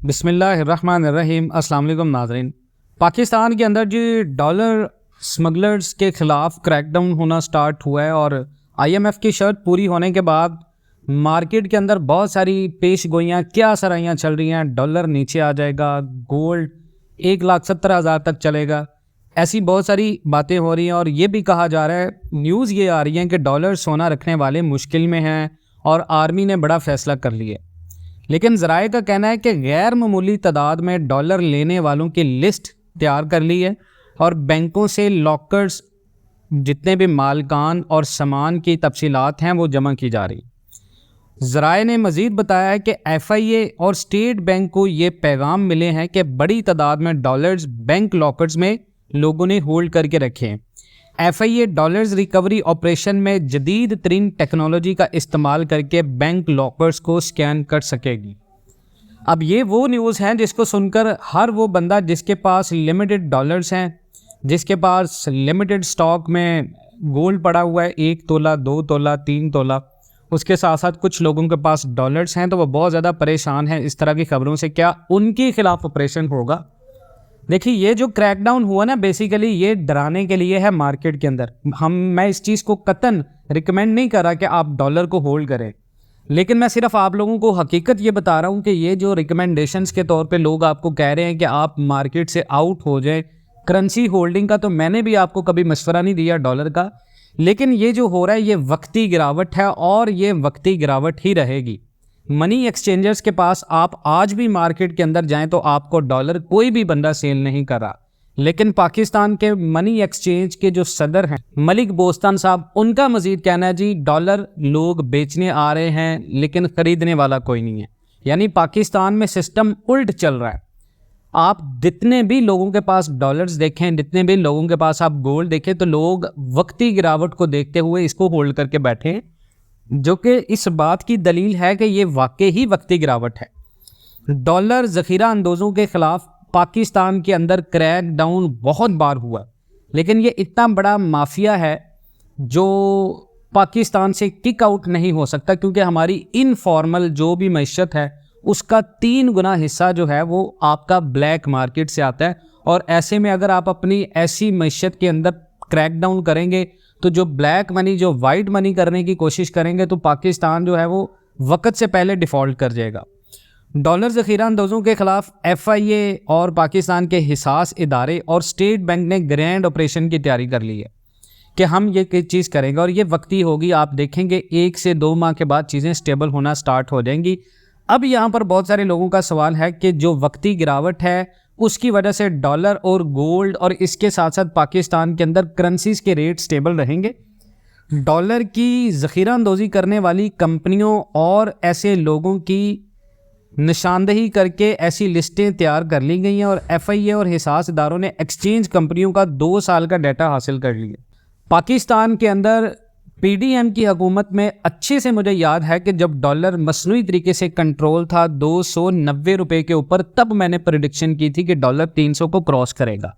बिस्मिल्लाहिर्रहमानिर्रहीम। अस्सलाम वालेकुम नाज़रीन। पाकिस्तान के अंदर जो डॉलर स्मगलर्स के ख़िलाफ़ क्रैकडाउन होना स्टार्ट हुआ है और IMF की शर्त पूरी होने के बाद मार्केट के अंदर बहुत सारी पेश गोइयाँ क्या सराइयाँ चल रही हैं। डॉलर नीचे आ जाएगा, गोल्ड 1,70,000 तक चलेगा, ऐसी बहुत सारी बातें हो रही हैं। और ये भी कहा जा रहा है, न्यूज़ ये आ रही है कि डॉलर सोना रखने वाले मुश्किल में हैं और आर्मी ने बड़ा फ़ैसला कर लिया। लेकिन ज़राए का कहना है कि गैर मामूली तादाद में डॉलर लेने वालों की लिस्ट तैयार कर ली है और बैंकों से लॉकर्स जितने भी मालकान और सामान की तफसीलात हैं वो जमा की जा रही। ज़राए ने मज़ीद बताया है कि FIA और स्टेट बैंक को ये पैगाम मिले हैं कि बड़ी तादाद में डॉलर्स बैंक लॉकर्स में लोगों ने होल्ड करके रखे हैं। FIA डॉलर्स रिकवरी ऑपरेशन में जदीद तरीन टेक्नोलॉजी का इस्तेमाल करके बैंक लॉकर्स को स्कैन कर सकेगी। अब ये वो न्यूज़ हैं जिसको सुनकर हर वो बंदा जिसके पास लिमिटेड डॉलर्स हैं, जिसके पास लिमिटेड स्टॉक में गोल्ड पड़ा हुआ है 1 तोला 2 तोला 3 तोला, उसके साथ साथ कुछ लोगों के पास डॉलर्स हैं, तो वो बहुत ज़्यादा परेशान हैं इस तरह की खबरों से। क्या उनके खिलाफ ऑपरेशन होगा? देखिए, ये जो क्रैकडाउन हुआ ना, बेसिकली ये डराने के लिए है मार्केट के अंदर। मैं इस चीज़ को कतन रिकमेंड नहीं कर रहा कि आप डॉलर को होल्ड करें, लेकिन मैं सिर्फ आप लोगों को हकीकत ये बता रहा हूँ कि ये जो रिकमेंडेशंस के तौर पे लोग आपको कह रहे हैं कि आप मार्केट से आउट हो जाए करेंसी होल्डिंग का, तो मैंने भी आपको कभी मशवरा नहीं दिया डॉलर का। लेकिन ये जो हो रहा है ये वक्ती गिरावट है और ये वक्ती गिरावट ही रहेगी। मनी एक्सचेंजर्स के पास आप आज भी मार्केट के अंदर जाएं तो आपको डॉलर कोई भी बंदा सेल नहीं कर रहा। लेकिन पाकिस्तान के मनी एक्सचेंज के जो सदर हैं मलिक बोस्तान साहब, उनका मजीद कहना है जी डॉलर लोग बेचने आ रहे हैं लेकिन खरीदने वाला कोई नहीं है। यानी पाकिस्तान में सिस्टम उल्ट चल रहा है। आप जितने भी लोगों के पास डॉलर्स देखें, जितने भी लोगों के पास आप गोल्ड देखें, तो लोग वक्ती गिरावट को देखते हुए इसको होल्ड करके बैठे हैं, जो कि इस बात की दलील है कि ये वाकई ही वक्ती गिरावट है। डॉलर ज़ख़ीरा अंदोज़ों के ख़िलाफ़ पाकिस्तान के अंदर क्रैक डाउन बहुत बार हुआ, लेकिन ये इतना बड़ा माफिया है जो पाकिस्तान से किक आउट नहीं हो सकता, क्योंकि हमारी इनफॉर्मल जो भी मईशत है उसका 3 गुना हिस्सा जो है वो आपका ब्लैक मार्केट से आता है। और ऐसे में अगर आप अपनी ऐसी मईशत के अंदर क्रैक डाउन करेंगे तो जो ब्लैक मनी, जो वाइट मनी करने की कोशिश करेंगे, तो पाकिस्तान जो है वो वक्त से पहले डिफ़ॉल्ट कर जाएगा। डॉलर ज़ख़ीरा अंदोज़ों के ख़िलाफ़ FIA और पाकिस्तान के हिसास इदारे और स्टेट बैंक ने ग्रैंड ऑपरेशन की तैयारी कर ली है कि हम ये चीज़ करेंगे और ये वक्ती होगी। आप देखेंगे 1 से 2 माह के बाद चीज़ें स्टेबल होना स्टार्ट हो जाएंगी। अब यहाँ पर बहुत सारे लोगों का सवाल है कि जो वक्ती गिरावट है उसकी वजह से डॉलर और गोल्ड और इसके साथ साथ पाकिस्तान के अंदर करेंसीज के रेट स्टेबल रहेंगे। डॉलर की ज़ख़ीरा अंदोज़ी करने वाली कंपनियों और ऐसे लोगों की निशानदही करके ऐसी लिस्टें तैयार कर ली गई हैं और FIA और हिसास इदारों ने एक्सचेंज कंपनियों का 2 साल का डाटा हासिल कर लिया। पाकिस्तान के अंदर PDM की हुकूमत में अच्छे से मुझे याद है कि जब डॉलर मसनूई तरीके से कंट्रोल था 290 रुपये के ऊपर, तब मैंने प्रेडिक्शन की थी कि डॉलर 300 को क्रॉस करेगा।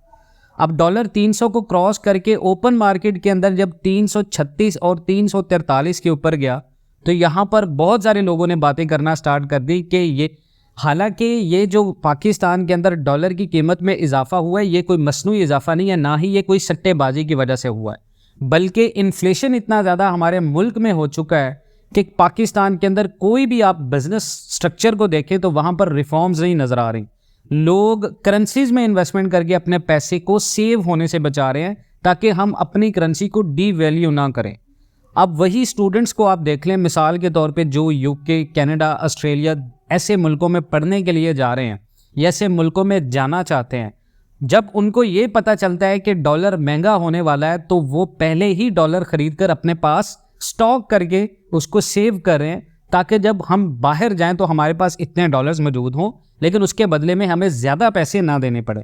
अब डॉलर 300 को क्रॉस करके ओपन मार्केट के अंदर जब 336 और 343 के ऊपर गया, तो यहाँ पर बहुत सारे लोगों ने बातें करना स्टार्ट कर दी कि ये, हालांकि ये जो पाकिस्तान के अंदर डॉलर की कीमत में इजाफा हुआ है ये कोई मसनूई इजाफा नहीं है, ना ही ये कोई सट्टेबाजी की वजह से हुआ है, बल्कि इन्फ्लेशन इतना ज़्यादा हमारे मुल्क में हो चुका है कि पाकिस्तान के अंदर कोई भी आप बिजनेस स्ट्रक्चर को देखें तो वहाँ पर रिफॉर्म्स नहीं नज़र आ रही। लोग करेंसीज में इन्वेस्टमेंट करके अपने पैसे को सेव होने से बचा रहे हैं ताकि हम अपनी करेंसी को डीवैल्यू ना करें। अब वही स्टूडेंट्स को आप देख लें, मिसाल के तौर पे जो UK, कनाडा, ऑस्ट्रेलिया ऐसे मुल्कों में पढ़ने के लिए जा रहे हैं या ऐसे मुल्कों में जाना चाहते हैं, जब उनको ये पता चलता है कि डॉलर महंगा होने वाला है तो वो पहले ही डॉलर ख़रीद कर अपने पास स्टॉक करके उसको सेव कर रहे हैं ताकि जब हम बाहर जाएं तो हमारे पास इतने डॉलर्स मौजूद हों, लेकिन उसके बदले में हमें ज़्यादा पैसे ना देने पड़े,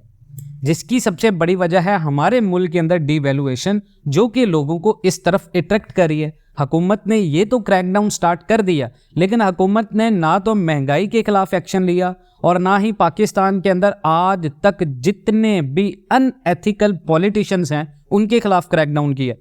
जिसकी सबसे बड़ी वजह है हमारे मुल्क के अंदर डीवैल्यूएशन, जो कि लोगों को इस तरफ अट्रैक्ट कर रही है। हुकूमत ने ये तो क्रैकडाउन स्टार्ट कर दिया, लेकिन हुकूमत ने ना तो महंगाई के खिलाफ एक्शन लिया और ना ही पाकिस्तान के अंदर आज तक जितने भी अनएथिकल पॉलिटिशियंस हैं उनके खिलाफ क्रैकडाउन किया।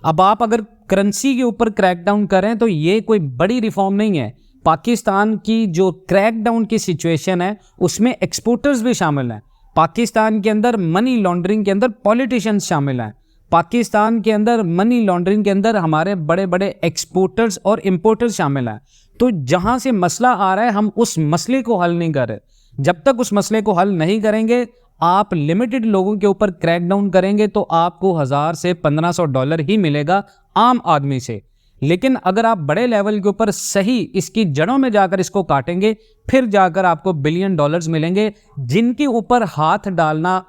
अब आप अगर करेंसी के ऊपर क्रैकडाउन करें तो ये कोई बड़ी रिफॉर्म नहीं है, पाकिस्तान की जो क्रैकडाउन की सिचुएशन है उसमें एक्सपोर्टर्स भी शामिल हैं। पाकिस्तान के अंदर मनी लॉन्ड्रिंग के अंदर पॉलिटिशियंस शामिल हैं। पाकिस्तान के अंदर मनी लॉन्ड्रिंग के अंदर हमारे बड़े बड़े एक्सपोर्टर्स और इंपोर्टर्स शामिल हैं। तो जहां से मसला आ रहा है हम उस मसले को हल नहीं कर रहे। जब तक उस मसले को हल नहीं करेंगे, आप लिमिटेड लोगों के ऊपर क्रैकडाउन करेंगे तो आपको 1000 से 1500 डॉलर ही मिलेगा आम आदमी से। लेकिन अगर आप बड़े लेवल के ऊपर सही इसकी जड़ों में जाकर इसको काटेंगे, फिर जाकर आपको बिलियन डॉलर्स मिलेंगे, जिनके ऊपर हाथ डालना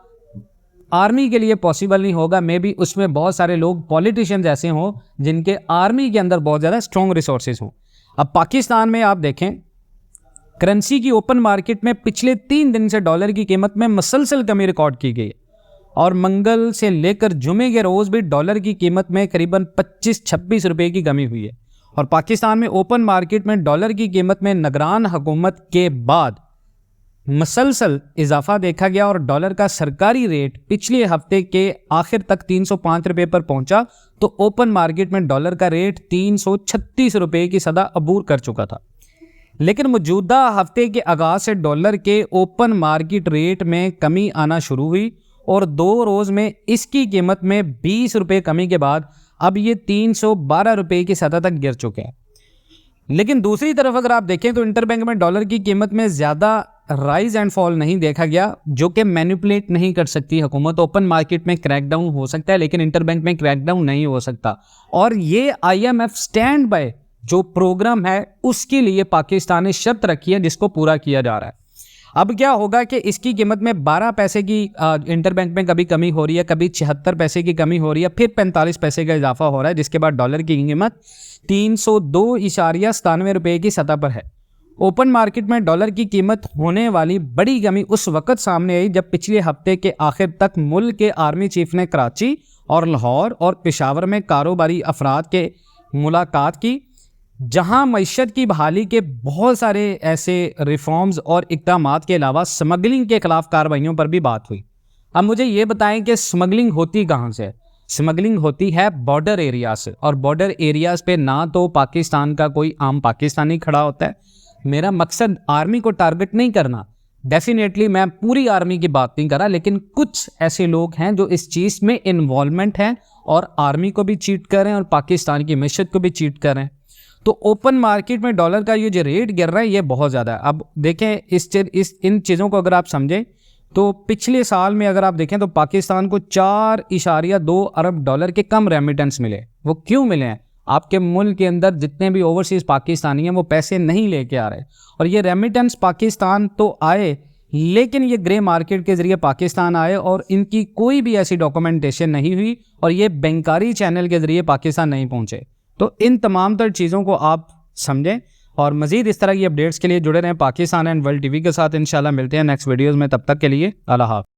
आर्मी के लिए पॉसिबल नहीं होगा। मे बी उसमें बहुत सारे लोग पॉलिटिशियंस ऐसे हों जिनके आर्मी के अंदर बहुत ज़्यादा स्ट्रॉन्ग रिसोर्सेज हों। अब पाकिस्तान में आप देखें, करेंसी की ओपन मार्केट में पिछले 3 दिन से डॉलर की कीमत में मसलसल कमी रिकॉर्ड की गई और मंगल से लेकर जुमे के रोज़ भी डॉलर की कीमत में करीबन 25-26 रुपए की कमी हुई है। और पाकिस्तान में ओपन मार्केट में डॉलर की कीमत में निगरान हुकूमत के बाद मसलसल इजाफा देखा गया और डॉलर का सरकारी रेट पिछले हफ्ते के आखिर तक 305 रुपये पर पहुंचा, तो ओपन मार्केट में डॉलर का रेट 336 रुपये की सदा अबूर कर चुका था। लेकिन मौजूदा हफ्ते के आगाज से डॉलर के ओपन मार्केट रेट में कमी आना शुरू हुई और 2 रोज़ में इसकी कीमत में 20 रुपये कमी के बाद अब ये 312 रुपये की सतह तक गिर चुके हैं। लेकिन दूसरी तरफ अगर आप देखें तो इंटरबैंक में डॉलर की कीमत में ज़्यादा राइज एंड फॉल नहीं देखा गया, जो कि मैनिपुलेट नहीं कर सकती हुकूमत। ओपन मार्केट में क्रैकडाउन हो सकता है लेकिन इंटरबैंक में क्रैकडाउन नहीं हो सकता। और ये IMF स्टैंड बाय जो प्रोग्राम है उसके लिए पाकिस्तान ने शर्त रखी है जिसको पूरा किया जा रहा है। अब क्या होगा कि इसकी कीमत में 12 पैसे की इंटरबैंक में कभी कमी हो रही है, कभी 76 पैसे की कमी हो रही है, फिर 45 पैसे का इजाफा हो रहा है, जिसके बाद डॉलर की कीमत 302.97 रुपये की सतह पर है। ओपन मार्केट में डॉलर की कीमत होने वाली बड़ी कमी उस वक्त सामने आई जब पिछले हफ्ते के आखिर तक मुल्क के आर्मी चीफ ने कराची और लाहौर और पेशावर में कारोबारी अफराद के मुलाकात की, जहां मईशत की बहाली के बहुत सारे ऐसे रिफॉर्म्स और इक़दामात के अलावा स्मगलिंग के खिलाफ कार्रवाइयों पर भी बात हुई। अब मुझे ये बताएं कि स्मगलिंग होती कहाँ से? स्मगलिंग होती है बॉर्डर एरिया से, और बॉर्डर एरियाज पे ना तो पाकिस्तान का कोई आम पाकिस्तानी खड़ा होता है। मेरा मकसद आर्मी को टारगेट नहीं करना, डेफिनेटली मैं पूरी आर्मी की बात नहीं कर रहा, लेकिन कुछ ऐसे लोग हैं जो इस चीज़ में इन्वॉल्वमेंट हैं और आर्मी को भी चीट कर रहे हैं और पाकिस्तान की मईशत को भी चीट कर रहे हैं। तो ओपन मार्केट में डॉलर का ये जो रेट गिर रहा है ये बहुत ज़्यादा है। अब देखें इन चीज़ों को अगर आप समझें तो पिछले साल में अगर आप देखें तो पाकिस्तान को 4.2 अरब डॉलर के कम रेमिटेंस मिले। वो क्यों मिले हैं? आपके मुल्क के अंदर जितने भी ओवरसीज़ पाकिस्तानी हैं वो पैसे नहीं लेके आ रहे, और ये रेमिटेंस पाकिस्तान तो आए लेकिन ये ग्रे मार्केट के ज़रिए पाकिस्तान आए और इनकी कोई भी ऐसी डॉक्यूमेंटेशन नहीं हुई और ये बैंकारी चैनल के ज़रिए पाकिस्तान नहीं पहुँचे। तो इन तमाम तर चीज़ों को आप समझें और मज़ीद इस तरह की अपडेट्स के लिए जुड़े रहें पाकिस्तान एंड वर्ल्ड टीवी के साथ। इंशाल्लाह मिलते हैं नेक्स्ट वीडियोज़ में, तब तक के लिए अल्लाह हाफ़िज़।